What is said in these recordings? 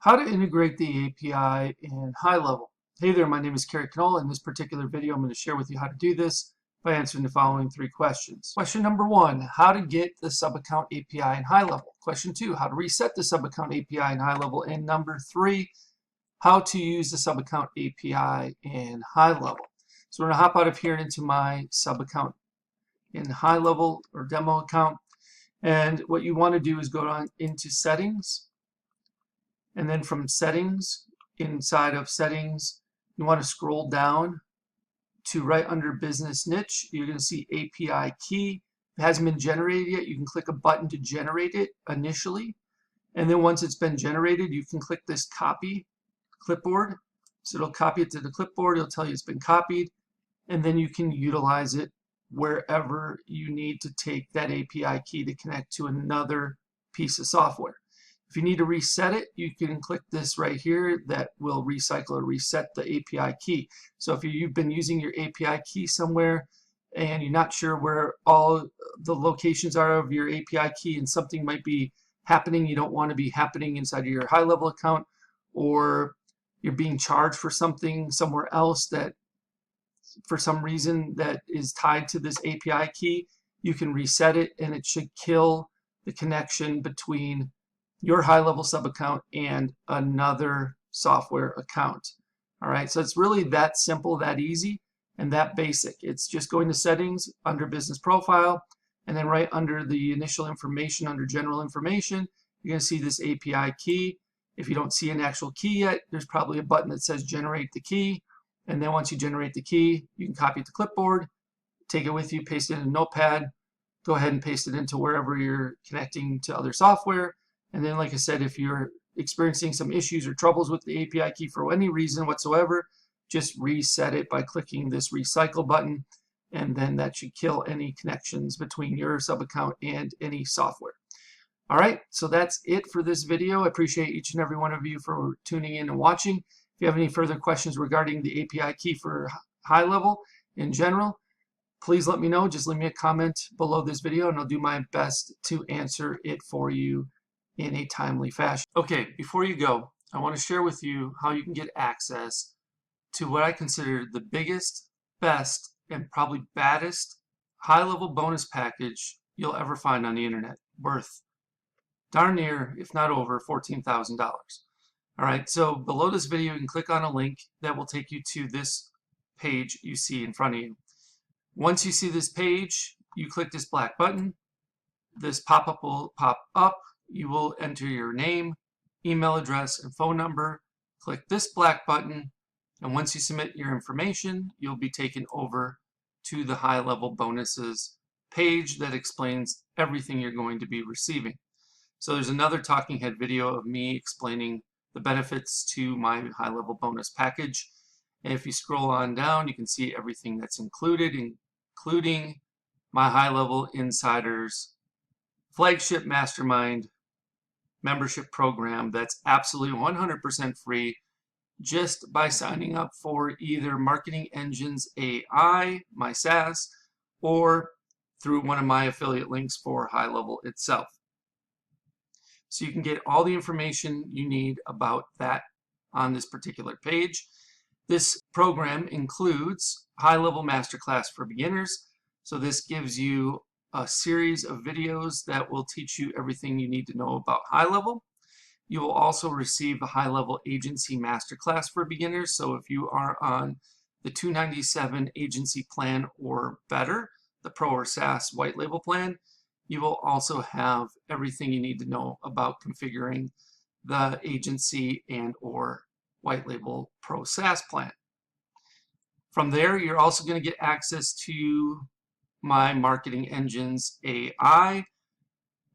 How to integrate the API in HighLevel. Hey there, my name is Kerry. In this particular video, I'm going to share with you how to do this by answering the following three questions. Question number one, how to get the sub-account API in HighLevel. Question two, how to reset the sub-account API in HighLevel. And number three, how to use the sub-account API in HighLevel. So we're going to hop out of here into my sub-account in HighLevel or demo account. And what you want to do is go on into settings. And then from settings, inside of settings, you want to scroll down to right under business niche. You're going to see API key. If it hasn't been generated yet, you can click a button to generate it initially. And then once it's been generated, you can click this copy clipboard. So it'll copy it to the clipboard. It'll tell you it's been copied. And then you can utilize it wherever you need to take that API key to connect to another piece of software. If you need to reset it, you can click this right here that will recycle or reset the API key. So if you've been using your API key somewhere and you're not sure where all the locations are of your API key and something might be happening you don't want to be happening inside of your HighLevel account, or you're being charged for something somewhere else that for some reason that is tied to this API key, you can reset it and it should kill the connection between your HighLevel sub account and another software account. All right, so it's really that simple, that easy, and that basic. It's just going to settings under business profile, and then right under the initial information, under general information, you're going to see this API key. If you don't see an actual key yet, there's probably a button that says generate the key. And then once you generate the key, you can copy it to clipboard, take it with you, paste it in a notepad, go ahead and paste it into wherever you're connecting to other software. And then, like I said, if you're experiencing some issues or troubles with the API key for any reason whatsoever, just reset it by clicking this recycle button, and then that should kill any connections between your sub account and any software. All right, so that's it for this video. I appreciate each and every one of you for tuning in and watching. If you have any further questions regarding the API key for HighLevel in general, please let me know. Just leave me a comment below this video and I'll do my best to answer it for you in a timely fashion. Okay, before you go, I want to share with you how you can get access to what I consider the biggest, best, and probably baddest HighLevel bonus package you'll ever find on the internet, worth darn near, if not over, $14,000. All right, so below this video, you can click on a link that will take you to this page you see in front of you. Once you see this page, you click this black button. This pop-up will pop up. You will enter your name, email address, and phone number. Click this black button, and once you submit your information, you'll be taken over to the HighLevel bonuses page that explains everything you're going to be receiving. So there's another talking head video of me explaining the benefits to my HighLevel bonus package. And if you scroll on down, you can see everything that's included, including my HighLevel Insiders flagship mastermind membership program that's absolutely 100% free just by signing up for either Marketing Engines A.I, my SaaS, or through one of my affiliate links for HighLevel itself. So you can get all the information you need about that on this particular page. This program includes HighLevel Masterclass for beginners. So this gives you a series of videos that will teach you everything you need to know about HighLevel. You will also receive a HighLevel Agency Masterclass for beginners. So if you are on the $297 agency plan or better, the Pro or SaaS white label plan, you will also have everything you need to know about configuring the agency and or white label Pro SaaS plan. From there, you're also going to get access to my Marketing Engines AI,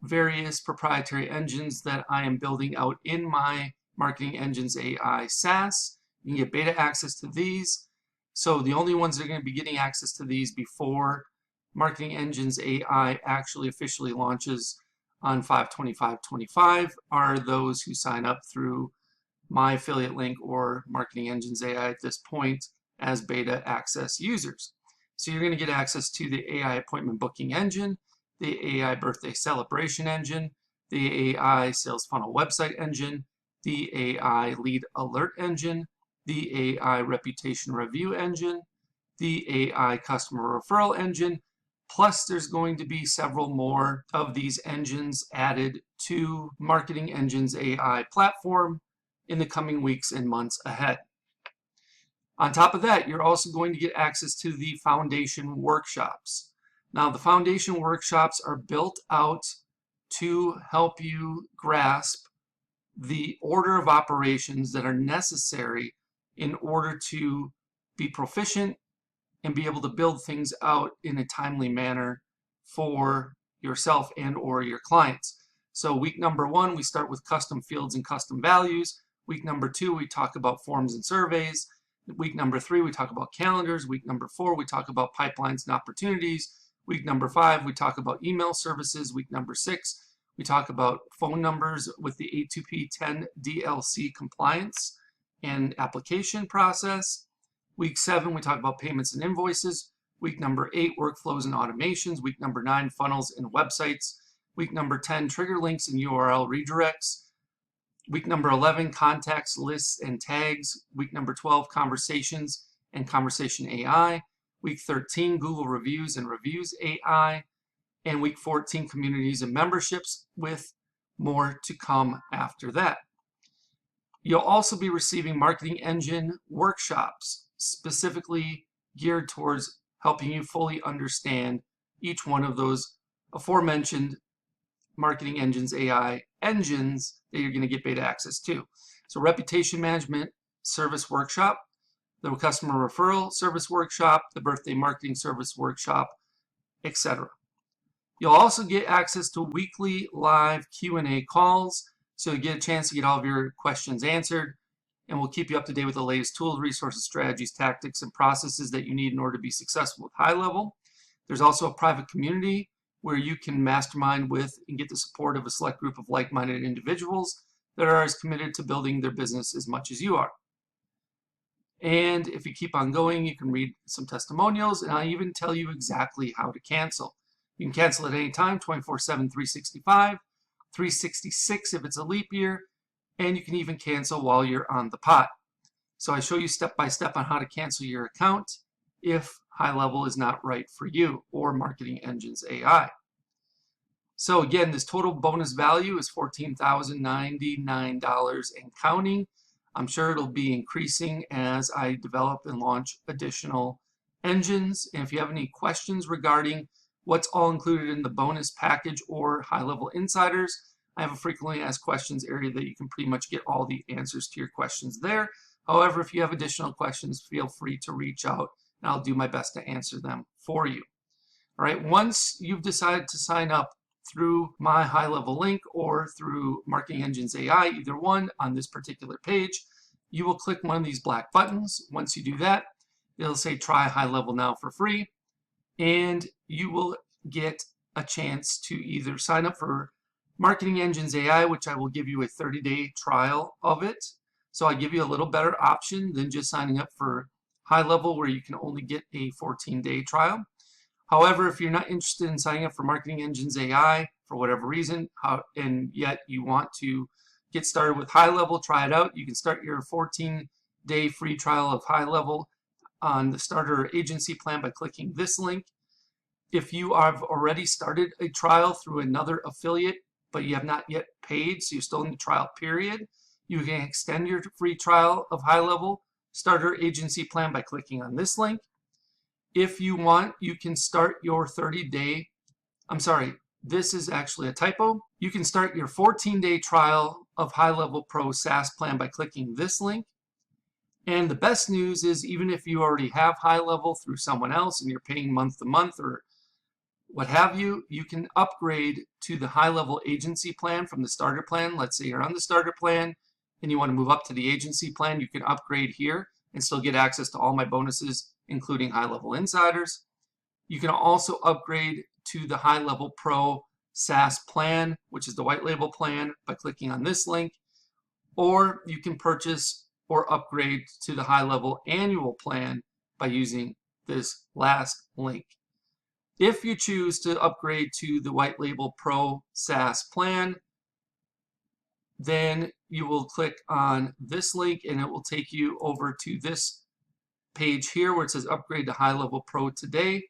various proprietary engines that I am building out in my Marketing Engines AI SaaS. You can get beta access to these. So the only ones that are going to be getting access to these before Marketing Engines AI actually officially launches on 5/25/25 are those who sign up through my affiliate link or Marketing Engines AI at this point as beta access users. So you're going to get access to the AI appointment booking engine, the AI birthday celebration engine, the AI sales funnel website engine, the AI lead alert engine, the AI reputation review engine, the AI customer referral engine, plus there's going to be several more of these engines added to Marketing Engines AI platform in the coming weeks and months ahead. On top of that, you're also going to get access to the foundation workshops. Now, the foundation workshops are built out to help you grasp the order of operations that are necessary in order to be proficient and be able to build things out in a timely manner for yourself and or your clients. So week number 1, we start with custom fields and custom values. Week number 2, we talk about forms and surveys. Week number 3, we talk about calendars. Week number 4, we talk about pipelines and opportunities. Week number 5, we talk about email services. Week number 6, we talk about phone numbers with the A2P 10 DLC compliance and application process. Week 7, we talk about payments and invoices. Week number 8, workflows and automations. Week number 9, funnels and websites. Week number 10, trigger links and URL redirects. Week number 11, contacts, lists, and tags. Week number 12, conversations and conversation AI. Week 13, Google reviews and reviews AI. And week 14, communities and memberships, with more to come after that. You'll also be receiving marketing engine workshops specifically geared towards helping you fully understand each one of those aforementioned Marketing Engines AI engines that you're going to get beta access to. So reputation management service workshop, the customer referral service workshop, the birthday marketing service workshop, etc. You'll also get access to weekly live Q&A calls, so you get a chance to get all of your questions answered, and we'll keep you up to date with the latest tools, resources, strategies, tactics, and processes that you need in order to be successful with HighLevel. There's also a private community where you can mastermind with and get the support of a select group of like-minded individuals that are as committed to building their business as much as you are. And if you keep on going, you can read some testimonials, and I'll even tell you exactly how to cancel. You can cancel at any time, 24/7, 365, 366 if it's a leap year, and you can even cancel while you're on the pot. So I show you step by step on how to cancel your account if HighLevel is not right for you, or Marketing Engines AI. So again, this total bonus value is $14,099 and counting. I'm sure it'll be increasing as I develop and launch additional engines. And if you have any questions regarding what's all included in the bonus package or HighLevel Insiders, I have a frequently asked questions area that you can pretty much get all the answers to your questions there. However, if you have additional questions, feel free to reach out, and I'll do my best to answer them for you. All right, once you've decided to sign up through my HighLevel link or through Marketing Engines AI, either one on this particular page, you will click one of these black buttons. Once you do that, it'll say try HighLevel now for free, and you will get a chance to either sign up for Marketing Engines AI, which I will give you a 30-day trial of it. So I give you a little better option than just signing up for HighLevel, where you can only get a 14-day trial. However, if you're not interested in signing up for Marketing Engines AI for whatever reason, and yet you want to get started with HighLevel, try it out, you can start your 14-day free trial of HighLevel on the starter agency plan by clicking this link. If you have already started a trial through another affiliate, but you have not yet paid, so you're still in the trial period, you can extend your free trial of HighLevel starter agency plan by clicking on this link. If you want, you can start your 30-day, I'm sorry, this is actually a typo. You can start your 14-day trial of HighLevel Pro SaaS plan by clicking this link. And the best news is, even if you already have HighLevel through someone else and you're paying month to month or what have you, you can upgrade to the HighLevel agency plan from the starter plan. Let's say you're on the starter plan and you want to move up to the agency plan, you can upgrade here and still get access to all my bonuses, including HighLevel Insiders. You can also upgrade to the HighLevel Pro SaaS plan, which is the white label plan, by clicking on this link, or you can purchase or upgrade to the HighLevel annual plan by using this last link. If you choose to upgrade to the white label Pro SaaS plan, then you will click on this link and it will take you over to this page here where it says upgrade to HighLevel Pro today.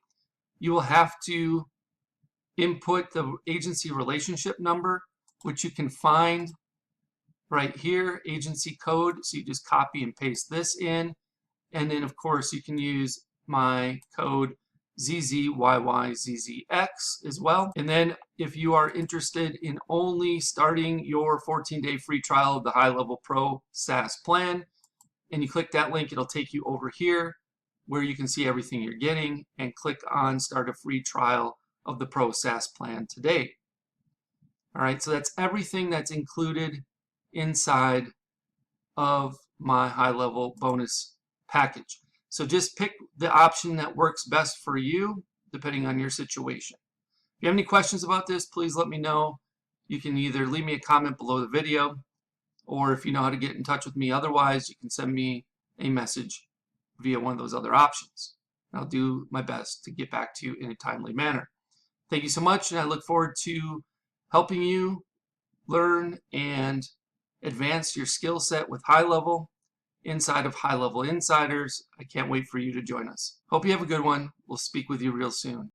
You will have to input the agency relationship number, which you can find right here, agency code. So you just copy and paste this in. And then of course you can use my code ZZYYZZX as well. And then if you are interested in only starting your 14-day free trial of the HighLevel Pro SaaS plan, and you click that link, it'll take you over here where you can see everything you're getting, and click on start a free trial of the Pro SaaS plan today. All right, so that's everything that's included inside of my HighLevel bonus package. So just pick the option that works best for you depending on your situation. If you have any questions about this, please let me know. You can either leave me a comment below the video, or if you know how to get in touch with me otherwise, you can send me a message via one of those other options. I'll do my best to get back to you in a timely manner. Thank you so much, and I look forward to helping you learn and advance your skill set with HighLevel inside of HighLevel Insiders. I can't wait for you to join us. Hope you have a good one. We'll speak with you real soon.